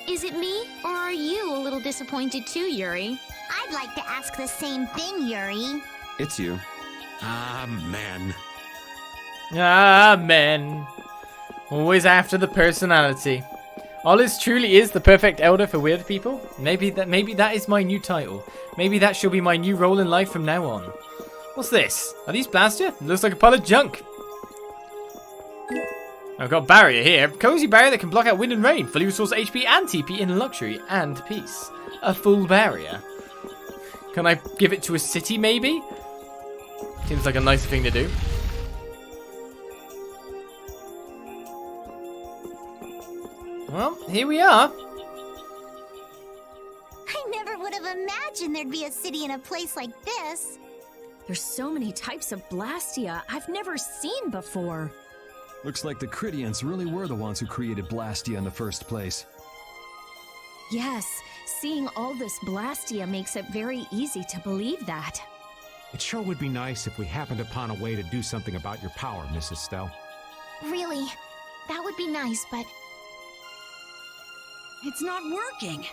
S10: Is it me, or are you a little disappointed too, Yuri?
S4: I'd like to ask the same thing, Yuri.
S3: It's you.
S6: Amen.
S2: Amen. Always after the personality. Oliz truly is the perfect elder for weird people. Maybe that is my new title. Maybe that shall be my new role in life from now on. What's this? Are these Blastia? Looks like a pile of junk. I've got a barrier here. Cozy barrier that can block out wind and rain. Fully restores HP and TP in luxury and peace. A full barrier. Can I give it to a city, maybe? Seems like a nice thing to do. Well, here we are.
S4: I never would have imagined there'd be a city in a place like this.
S5: There's so many types of Blastia I've never seen before.
S17: Looks like the Critians really were the ones who created Blastia in the first place.
S5: Yes, seeing all this Blastia makes it very easy to believe that.
S9: It sure would be nice if we happened upon a way to do something about your power, Mrs. Stell.
S10: Really, that would be nice, but...
S8: It's not working.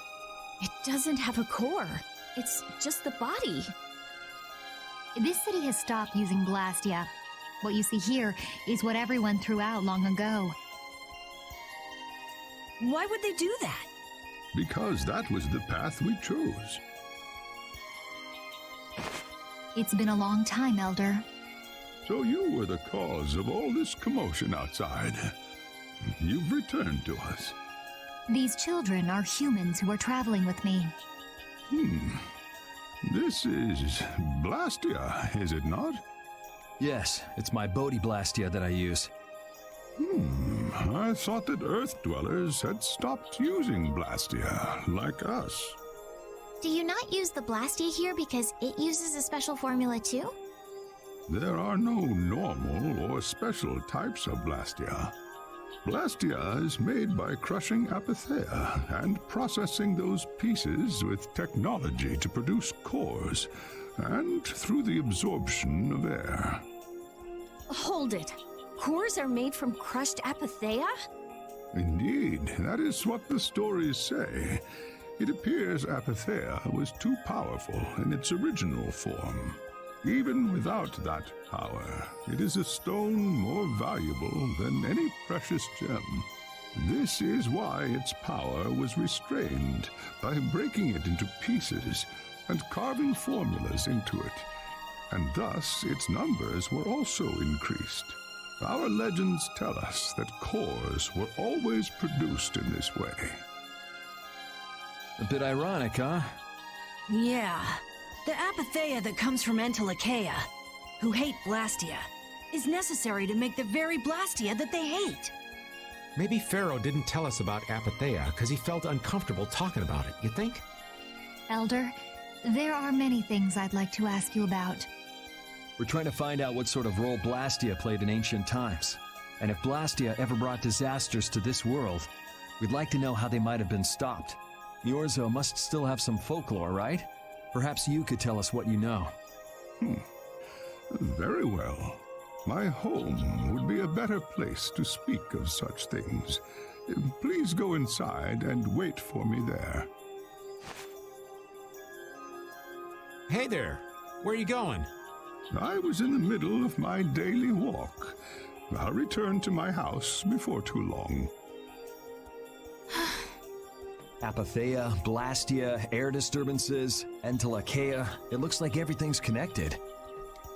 S5: It doesn't have a core. It's just the body.
S18: This city has stopped using Blastia. What you see here is what everyone threw out long ago.
S8: Why would they do that?
S19: Because that was the path we chose.
S18: It's been a long time, Elder.
S19: So you were the cause of all this commotion outside. You've returned to us.
S18: These children are humans who are traveling with me.
S19: This is Blastia, is it not?
S17: Yes, it's my Bodhi Blastia that I use.
S19: I thought that Earth dwellers had stopped using Blastia, like us.
S4: Do you not use the Blastia here because it uses a special formula too?
S19: There are no normal or special types of Blastia. Blastia is made by crushing Apatheia and processing those pieces with technology to produce cores, and through the absorption of air.
S5: Hold it. Cores are made from crushed Apatheia?
S19: Indeed, that is what the stories say. It appears Apatheia was too powerful in its original form. Even without that power, it is a stone more valuable than any precious gem. This is why its power was restrained by breaking it into pieces and carving formulas into it, and thus its numbers were also increased. Our legends tell us that cores were always produced in this way.
S17: A bit ironic, huh?
S8: Yeah. The Apatheia that comes from Entelikeia, who hate Blastia, is necessary to make the very Blastia that they hate.
S9: Maybe Pharaoh didn't tell us about Apatheia because he felt uncomfortable talking about it, you think?
S18: Elder, there are many things I'd like to ask you about.
S17: We're trying to find out what sort of role Blastia played in ancient times. And if Blastia ever brought disasters to this world, we'd like to know how they might have been stopped. Myorzo must still have some folklore, right? Perhaps you could tell us what you know.
S19: Very well. My home would be a better place to speak of such things. Please go inside and wait for me there.
S9: Hey there. Where are you going?
S19: I was in the middle of my daily walk. I'll return to my house before too long.
S17: Apatheia, Blastia, air disturbances, Entelikeia. It looks like everything's connected.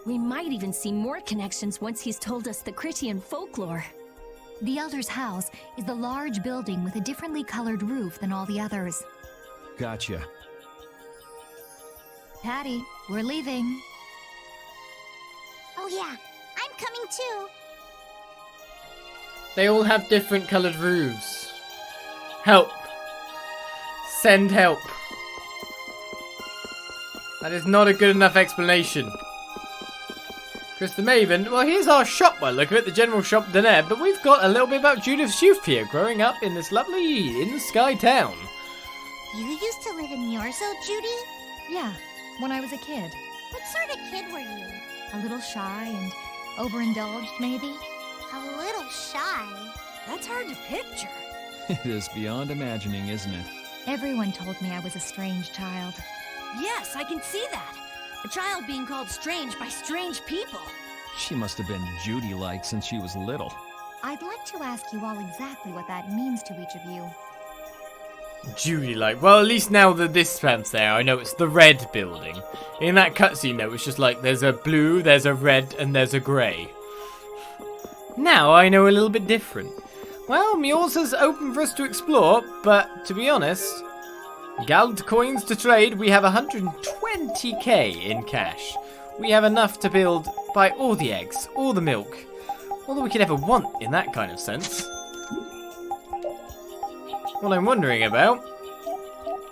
S5: We might even see more connections once he's told us the Critian folklore.
S18: The Elder's house is the large building with a differently colored roof than all the others.
S17: Gotcha.
S18: Patty, we're leaving.
S4: Oh yeah, I'm coming too.
S2: They all have different colored roofs. Help. Send help. That is not a good enough explanation. Chris the Maven. Well, here's our shop by look at it, the general shop Deneb, but we've got a little bit about Judith's youth here, growing up in this lovely in-the-sky town.
S4: You used to live in Myorzo, Judy?
S18: Yeah, when I was a kid.
S4: What sort of kid were you?
S18: A little shy and overindulged, maybe?
S4: A little shy?
S8: That's hard to picture.
S17: It is beyond imagining, isn't it?
S18: Everyone told me I was a strange child.
S8: Yes, I can see that. A child being called strange by strange people.
S17: She must have been Judy-like since she was little.
S18: I'd like to ask you all exactly what that means to each of you.
S2: Judy like, well, at least now that this fan's there, I know it's the red building. In that cutscene though, it's just like there's a blue, there's a red, and there's a grey. Now I know a little bit different. Well, Myorzo's open for us to explore, but to be honest, gold coins to trade, we have 120k in cash. We have enough to buy all the eggs, all the milk, all that we could ever want in that kind of sense. What I'm wondering about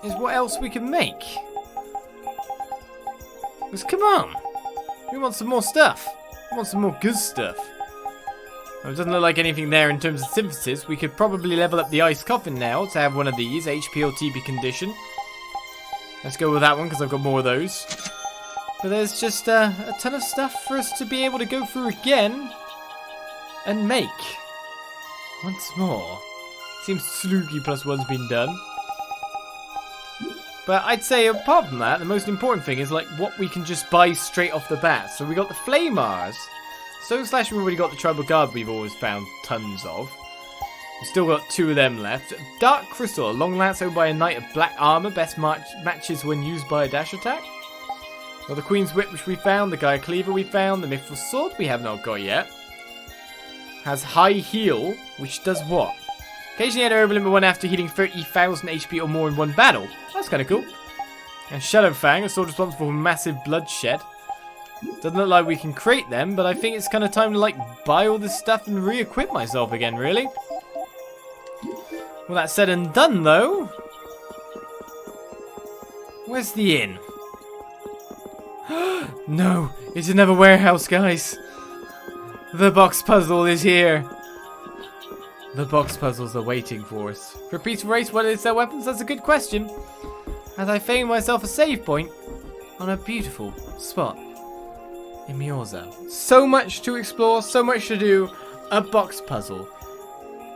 S2: is what else we can make. Because come on, we want some more stuff. We want some more good stuff. Well, it doesn't look like anything there in terms of synthesis. We could probably level up the ice coffin now to have one of these, HP or TP condition. Let's go with that one because I've got more of those. But there's just a ton of stuff for us to be able to go through again and make once more. Seems Slooky +1's been done. But I'd say apart from that, the most important thing is like what we can just buy straight off the bat. So we got the Flamars. Stone Slash, we've already got the Tribal Guard we've always found tons of. We've still got 2 of them left. Dark Crystal, a long lance owned by a Knight of Black Armor. Best matches when used by a dash attack. Got the Queen's Whip, which we found. The Gaia Cleaver we found. The Mithril Sword we have not got yet. Has High Heal, which does what? Occasionally add Herbal Limit 1 after healing 30,000 HP or more in one battle. That's kind of cool. And Shadow Fang, a sword responsible for massive bloodshed. Doesn't look like we can create them, but I think it's kind of time to like buy all this stuff and re-equip myself again, really. Well, that said and done, though. Where's the inn? No, it's another warehouse, guys. The box puzzle is here. The box puzzles are waiting for us. For a peaceful race, what is their weapons? That's a good question. As I feign myself a save point on a beautiful spot in Myorzo. So much to explore, so much to do. A box puzzle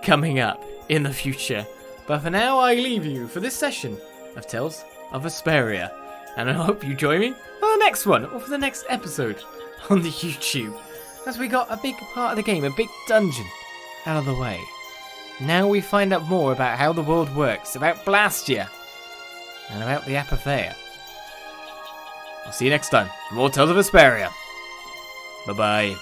S2: coming up in the future. But for now, I leave you for this session of Tales of Vesperia. And I hope you join me for the next one, or for the next episode on the YouTube. As we got a big part of the game, a big dungeon out of the way. Now we find out more about how the world works, about Blastia, and about the Apatheia. I'll see you next time for more Tales of Vesperia. Bye-bye.